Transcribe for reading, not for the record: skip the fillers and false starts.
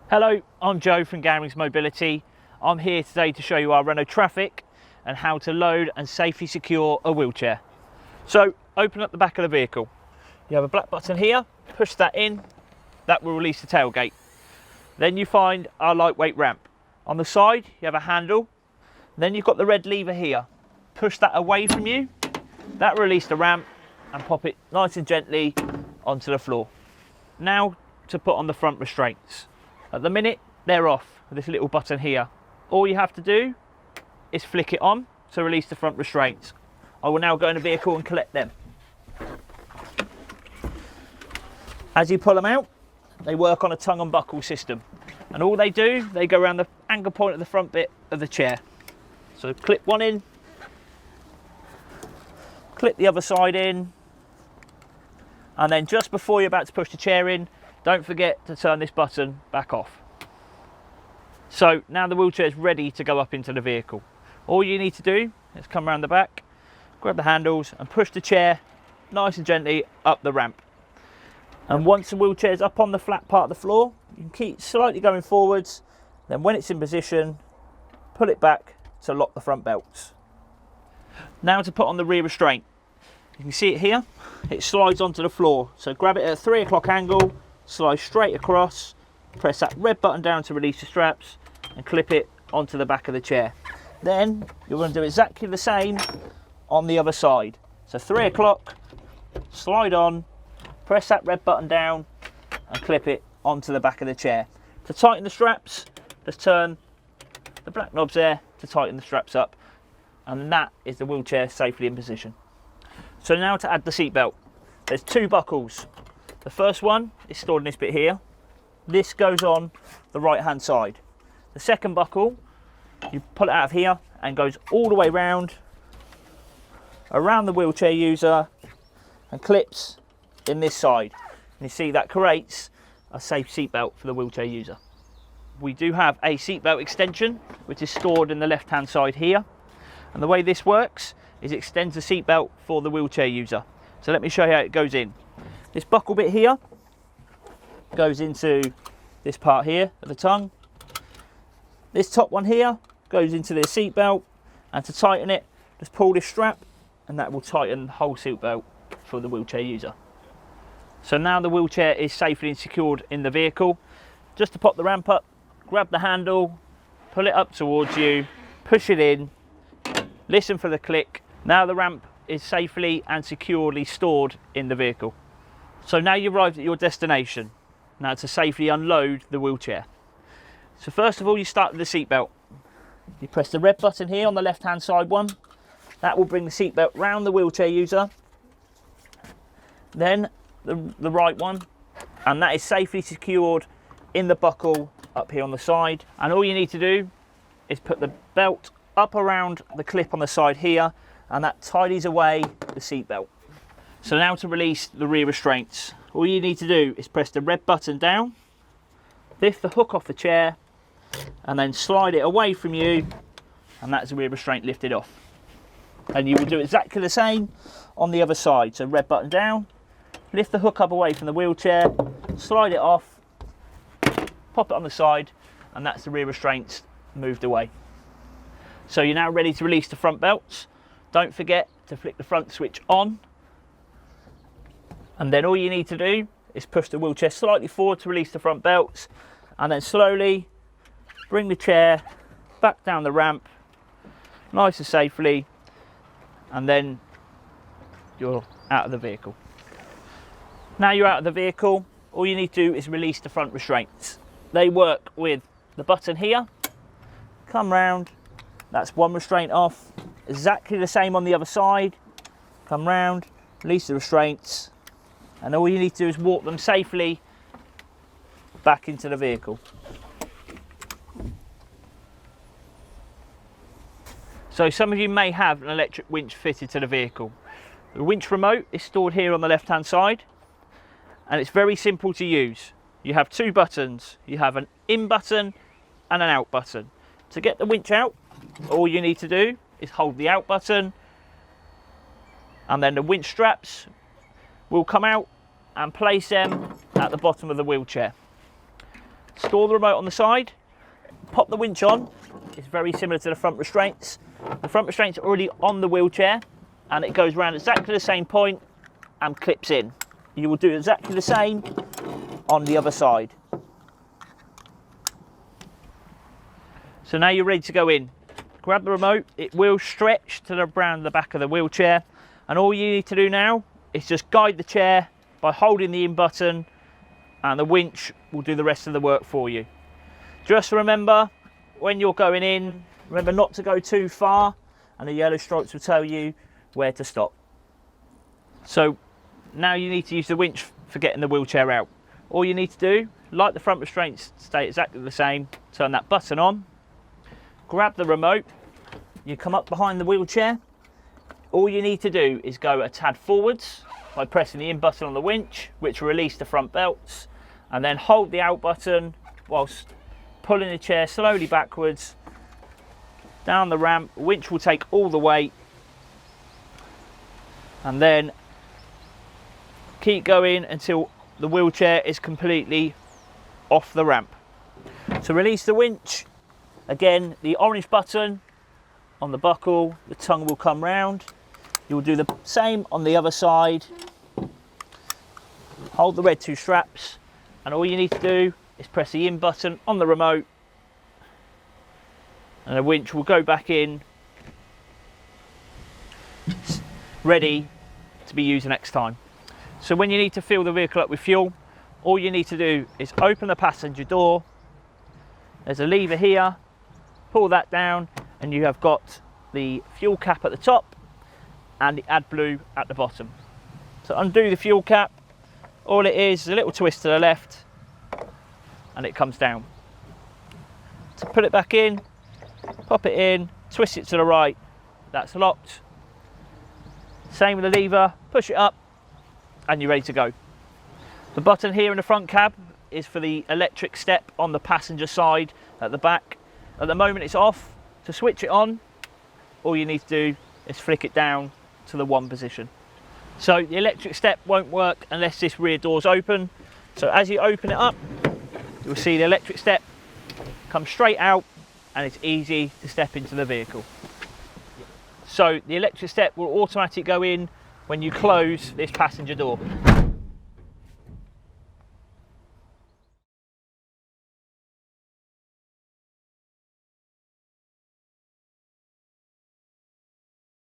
Hello, I'm Joe from Gowrings Mobility. I'm here today to show you our Renault Trafic and how to load and safely secure a wheelchair. So open up the back of the vehicle. You have a black button here, push that in, that will release the tailgate. Then you find our lightweight ramp. On the side you have a handle, then you've got the red lever here. Push that away from you, that will release the ramp and pop it nice and gently onto the floor. Now to put on the front restraints. At the minute, they're off with this little button here. All you have to do is flick it on to release the front restraints. I will now go in the vehicle and collect them. As you pull them out, they work on a tongue and buckle system. And all they do, they go around the anchor point of the front bit of the chair. So clip one in, clip the other side in, and then just before you're about to push the chair in, don't forget to turn this button back off. So now the wheelchair is ready to go up into the vehicle. All you need to do is come around the back, grab the handles and push the chair nice and gently up the ramp. And once the wheelchair is up on the flat part of the floor, you can keep slightly going forwards. Then when it's in position, pull it back to lock the front belts. Now to put on the rear restraint. You can see it here, it slides onto the floor. So grab it at a 3 o'clock angle, slide straight across, press that red button down to release the straps and clip it onto the back of the chair. Then you're going to do exactly the same on the other side. So 3 o'clock, slide on, press that red button down and clip it onto the back of the chair. To tighten the straps, just turn the black knobs there to tighten the straps up, and that is the wheelchair safely in position. So now to add the seat belt. There's 2 buckles. The first one is stored in this bit here. This goes on the right hand side. The second buckle, you pull it out of here and goes all the way round around the wheelchair user and clips in this side. And you see that creates a safe seat belt for the wheelchair user. We do have a seat belt extension which is stored in the left hand side here, and the way this works is it extends the seat belt for the wheelchair user. So let me show you how it goes in. This buckle bit here goes into this part here of the tongue. This top one here goes into the seat belt, and to tighten it, just pull this strap and that will tighten the whole seat belt for the wheelchair user. So now the wheelchair is safely secured in the vehicle. Just to pop the ramp up, grab the handle, pull it up towards you, push it in, listen for the click. Now the ramp is safely and securely stored in the vehicle. So now you've arrived at your destination. Now to safely unload the wheelchair. So first of all, you start with the seat belt. You press the red button here on the left hand side one. That will bring the seat belt round the wheelchair user. Then the right one, and that is safely secured in the buckle up here on the side. And all you need to do is put the belt up around the clip on the side here, and that tidies away the seat belt. So now to release the rear restraints. All you need to do is press the red button down, lift the hook off the chair, and then slide it away from you, and that's the rear restraint lifted off. And you will do exactly the same on the other side. So red button down, lift the hook up away from the wheelchair, slide it off, pop it on the side, and that's the rear restraints moved away. So you're now ready to release the front belts. Don't forget to flick the front switch on, and then all you need to do is push the wheelchair slightly forward to release the front belts, and then slowly bring the chair back down the ramp nice and safely, and then you're out of the vehicle. Now you're out of the vehicle, all you need to do is release the front restraints. They work with the button here, come round, that's one restraint off. Exactly the same on the other side, come round, release the restraints, and all you need to do is walk them safely back into the vehicle. So some of you may have an electric winch fitted to the vehicle. The winch remote is stored here on the left hand side, and it's very simple to use. You have 2 buttons. You have an in button and an out button. To get the winch out, all you need to do is hold the out button, and then the winch straps will come out and place them at the bottom of the wheelchair. store the remote on the side, pop the winch on. It's very similar to the front restraints. The front restraints are already on the wheelchair, and it goes around exactly the same point and clips in. You will do exactly the same on the other side. So now you're ready to go in. Grab the remote, it will stretch to around the back of the wheelchair, and all you need to do now is just guide the chair by holding the in button, and the winch will do the rest of the work for you. Just remember, when you're going in, remember not to go too far, and the yellow stripes will tell you where to stop. So now you need to use the winch for getting the wheelchair out. All you need to do, like the front restraints stay exactly the same, turn that button on, grab the remote, you come up behind the wheelchair. All you need to do is go a tad forwards by pressing the in button on the winch, which will release the front belts, and then hold the out button whilst pulling the chair slowly backwards down the ramp. Winch will take all the weight, and then keep going until the wheelchair is completely off the ramp. To release the winch, again, the orange button on the buckle, the tongue will come round. You will do the same on the other side. Hold the red two straps, and all you need to do is press the in button on the remote, and the winch will go back in, ready to be used next time. So when you need to fill the vehicle up with fuel, all you need to do is open the passenger door. There's a lever here, pull that down, and you have got the fuel cap at the top and the Adblue at the bottom. To undo the fuel cap, all it is a little twist to the left, and it comes down. To put it back in, pop it in, twist it to the right, that's locked. Same with the lever, push it up, and you're ready to go. The button here in the front cab is for the electric step on the passenger side at the back. At the moment it's off. To switch it on, all you need to do is flick it down to the 1 position. So the electric step won't work unless this rear door is open. So as you open it up, you'll see the electric step come straight out, and it's easy to step into the vehicle. So the electric step will automatically go in when you close this passenger door.